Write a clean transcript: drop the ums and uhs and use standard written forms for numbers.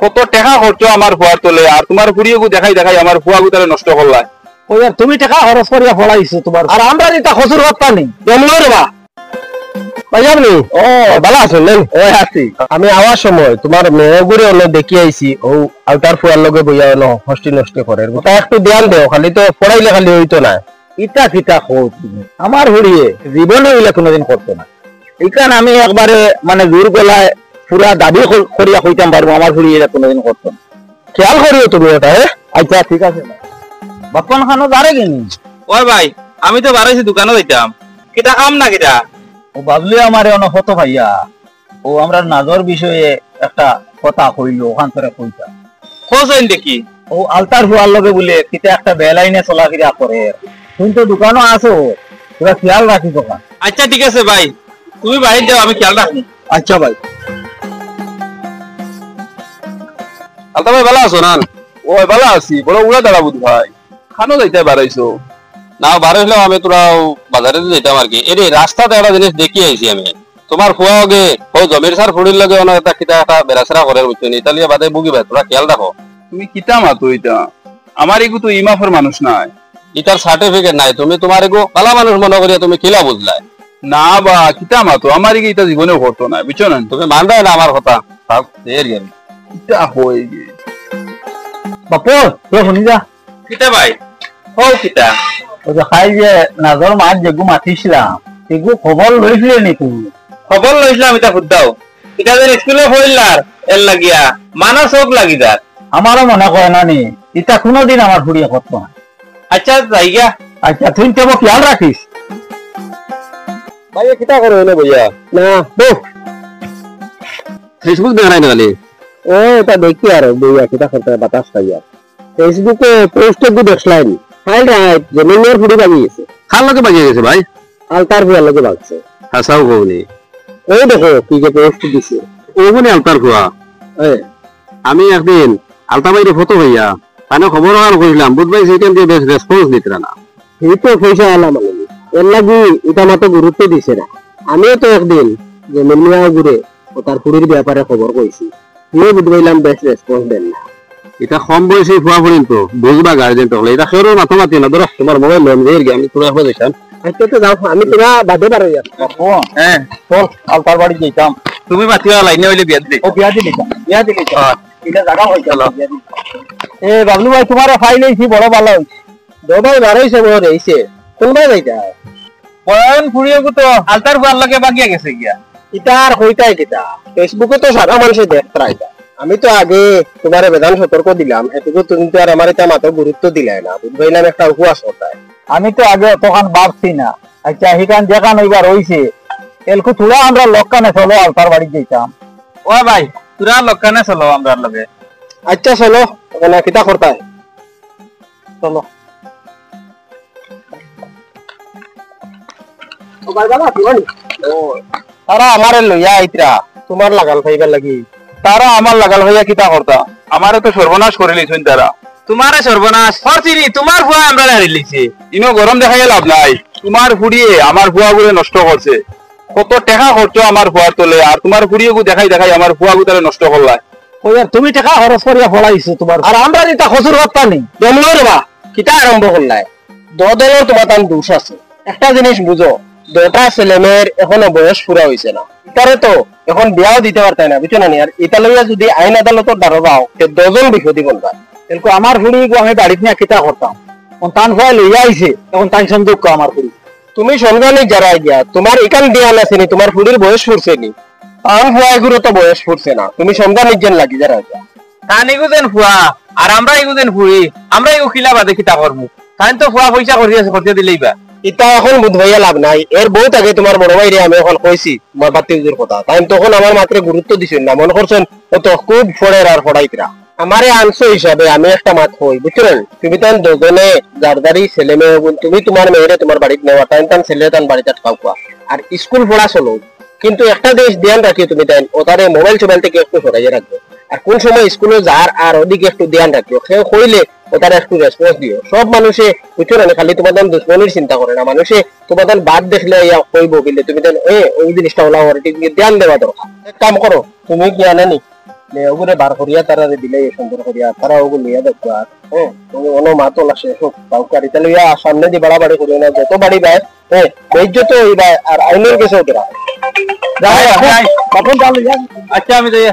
কত টাকা খরচ আমার ফুয়ার তোলে, আর তোমার ফুড়িয়ে দেখাই দেখাই আমার ফুয়া গুতারে নষ্ট করলাই। ওই আর তুমি টাকা খরচ করিয়া ফলাইছো তোমার, আর আমরা এটা খসুর হত্যা নেই এমন রে বা ভাইয়াবনি। ও ভালো আছেন? ওই আছি। আমি আওয়ার সময় তোমার মেয়েগুড়ি হলো দেখি আইছি, ও আলতার ফুয়ার লগে বইয়া হলো হস্টি নষ্ট করে, ওটা একটু ধ্যান দেও, খালি তো পড়াইলে খালি হইতো না। ইটা ফিটা হো তুমি আমার হুড়িয়ে জীবনে হইলে কোনোদিন করতো না। এইখানে আমি একবারে মানে জোর গলায় পুরা দাবি করিয়া কইতাম পারবো আমার হুড়িয়ে কোনোদিন করতো না। খেয়াল করিও তুমি ওটা। আচ্ছা ঠিক আছে না বাপন খানো দাঁড়ে কিনি। ওই ভাই আমি তো বাড়াইছি দোকানে যাইতাম, কিটা কাম না কিটা? ও বাবলি আমারে অনহত ভাইয়া, ও আমরা নাজর বিষয়ে একটা কথা কইলো, ওখান থেকে কইতা খোঁজেন দেখি। ও আলতার হুয়ার লগে বলে কিটা একটা বেলাইনে চলাফেরা করে, তুমি তো দোকানও আছো, তোরা খেয়াল রাখি দোকান। আচ্ছা ঠিক আছে ভাই, তুমি বাইরে যাও, আমি খেয়াল রাখি। আচ্ছা ভাই। আলতা ভাই ভালো আছো না? ওই ভালো আছি, বড় উড়া দাঁড়া বুধ ভাই, খানো যাইতে বাড়াইছো না? বাড়াইলাম আমি, তোরা বাজারে যেতাম আর কি। এরে রাস্তাতে একটা জিনিস দেখি আইছি আমি, তোমার ফুয়া গে ও জমির সার ফুড়ির লগে একটা কিতা একটা বেড়াচেরা করে বুঝছেন, ইতালিয়া বাদে বুগি ভাই, তোরা খেয়াল রাখো। তুমি কিতা মাতো এটা? আমার এগু তো ইমাফের মানুষ নাই, ইটার সার্টিফিকেট নাই, তুমি তোমার এগু ভালো মানুষ মনে করিয়া তুমি কিলা বুঝলাই না বা কিতা মাতো? আমার এগু এটা জীবনেও করতো না, বুঝছো না? তুমি মানবে না আমার কথা, কিতা হয়ে গে বাপু তুই শুনি যা। কিতা ভাই? ও কিতা? ও যে খাই যে নাজর মাছ যেগু মাতিছিলাম, সেগু খবর লইছিলে নি তুমি? খবর লইছিলাম, এটা খুদাও এটা যে স্কুলে পড়িলার এর লাগিয়া মানা চোখ লাগি যার। আমারও মনে করে না নি, এটা কোনোদিন আমার ফুড়িয়ে করতো না। আচ্ছা যাইগা। আচ্ছা তুই কেবল খেয়াল রাখিস। ভাইয়া কিতা করে হইলো বইয়া? না ফেসবুক দেখাই না খালি? ও এটা দেখি আর বইয়া কিতা করতে বাতাস খাইয়া ফেসবুকে পোস্ট একটু দেখলাম, হাই রাইট জমিনের ফুড়ি বাগিয়েছে। কার লগে বাজিয়ে গেছে ভাই? আলতার ফুয়ার লগে বাগছে। হাসাও কওনি? ওই দেখো কি যে পোস্ট দিছে। ও মনে আলতার ফুয়া? আমি একদিন আলতা বাইরে ফটো হইয়া তানে খবর আর কইলাম, বুধবাই সেইটাম দিয়ে বেশ রেসপন্স দিতে না। এই তো পয়সা আলাম আমি, এর লাগি এটা মতো গুরুত্ব দিছে না। আমিও তো একদিন যে মিলিয়া ঘুরে ও তার ফুড়ির ব্যাপারে খবর কইছি, তুইও বুঝবাইলাম বেশ রেসপন্স দেন না। এটা কম বয়সী ফুয়া ফুড়িন তো বুঝবা গার্জেন হলে, এটা সেরও মাথা মাতি না। ধরো তোমার মোবাইল লোন দিয়ে আমি তোরা এখন দেখলাম। আচ্ছা তো যাও, আমি তোরা বাদে পারো। হ্যাঁ চল আলতার বাড়ি যেতাম। তুমি বাতিবা লাইনে হইলে বিয়া দিলে। ও বিয়া দিলি বিয়া দিলি এটা জায়গা হইছে। এ বাবলু ভাই তোমার ফাইল হইছি বড় ভালো হইছে, দবাই বাড়াইছে বড় হইছে। কোনটা যাইতা বয়ন ফুড়িয়ে তো আলতার ফুয়ার লগে বাগিয়া গেছে গিয়া। এটা আর হইতাই কিতা? ফেসবুকে তো সারা মানুষে দেখতে রাইতা। আমি তো আগে তোমার বেদান সতর্ক দিলাম, এটুকু তুমি তো আর আমার এটা মাত্র গুরুত্ব দিলাই না, বুঝবাইলাম একটা উপহাস হতায়। আমি তো আগে তখন ভাবছি না। আচ্ছা হিকান যেখান হইবার হইছে এলকু থোড়া আমরা লক্কানে চলো আলতার বাড়ি যেতাম। ও ভাই তোরা লক্কানে চলো আমরা লগে। আচ্ছা চলো, ওখানে কিতা করতায় চলো। তারা আমারে লইয়া আইতরা তোমার লাগাল খাইবার লাগি। তারা আমার লাগাল হইয়া কিতা করতা? আমারে তো সর্বনাশ করে লিছুন তারা। তোমারে সর্বনাশ করছিনি, তোমার ফুয়া আমরা হারি লিছি। ইনো গরম দেখাই লাভ নাই, তোমার ফুড়িয়ে আমার ফুয়া গুলো নষ্ট করছে। কত টাকা খরচ আমার ফুয়ার তোলে, আর তোমার ফুড়িয়ে দেখাই দেখাই আমার ফুয়া গুতারে নষ্ট করলাই। ওই আর তুমি টাকা খরচ করিয়া ফলাইছো তোমার, আর আমরা এটা খসুর হত্যা নেই জমলো রে বা কিতা আরম্ভ করলাই। দলের তোমার তার দোষ আছে। একটা জিনিস বুঝো, দুটা ছেলেমেয়ের এখনো বয়স পুরা হয়েছে না, ইতারে তো এখন বিয়াও দিতে পারতাই না, বুঝছো না? আর এটা লইয়া যদি আইন আদালতের দ্বারা যাও 10জন বিপদী বলবা। এরকম আমার ফুড়ি আমি বাড়িতে নিয়ে কিতা করতাম, তান ভয় লইয়া আইছে, এখন তাই সন্দেহ আমার ফুড়ি। তুমি সন্ধানে যারা গিয়া তোমার এখান দিয়া আসেনি, তোমার ফুড়ির বয়স ফুরছে নি, তার ফুয়াগুলো তো বয়স ফুরছে না, তুমি সন্ধান নির্জন লাগি যারা গিয়া তান এগুজেন ফুয়া আর আমরা এগুজেন ফুড়ি, আমরা এগু খিলা বাদে কিতা করবো? তাই তো ফুয়া পয়সা করতে দিলেই বা। এটা এখন বুধ ভাইয়া লাভ নাই, এর বহুত আগে তোমার বড় ভাই আমি এখন কইছি তোমার বাতির কথা, তাই তখন আমার মাত্র গুরুত্ব দিছেন না, মনে করছেন ও তো খুব ফড়ের আর ফড়াইতরা। আমারে আনছো হিসাবে আমি একটা মাত হই, বুঝছেন? তুমি তান দুজনে জারদারি ছেলে মেয়ে, তুমি তোমার মেয়েরে তোমার বাড়িতে নেওয়া, তাই তান ছেলে তান বাড়িতে খাওয়া আর স্কুল পড়া চলো, কিন্তু একটা জিনিস ধ্যান রাখিও তুমি তাই ওটারে মোবাইল টোবাইল থেকে একটু সরাইয়ে রাখবে, আর কোন সময় স্কুলে যার আর ওদিকে একটু ধ্যান রাখিও, সে কইলে ওটার একটু রেসপন্স দিও। সব মানুষে বুঝছো না, খালি তোমাদের দুশ্মনির চিন্তা করে না, মানুষে তোমাদের বাদ দেখলে কইব বলে তুমি ওই জিনিসটা ওলা ধ্যান দেওয়া দরকার। এক কাম করো, তুমি কি আনানি ওগুলো বার করিয়া তারা দিলে সুন্দর করিয়া তারা ওগুলো লিয়া দেখবো আর হ্যাঁ অন্য মা তো লাগছে কাউকারি তাহলে ইয়া সামনে দিয়ে বাড়াবাড়ি করি না যত বাড়ি বায় হ্যাঁ বেজ্জত হইবা আর আইনের গেছে ওরা আচ্ছা আমি যাই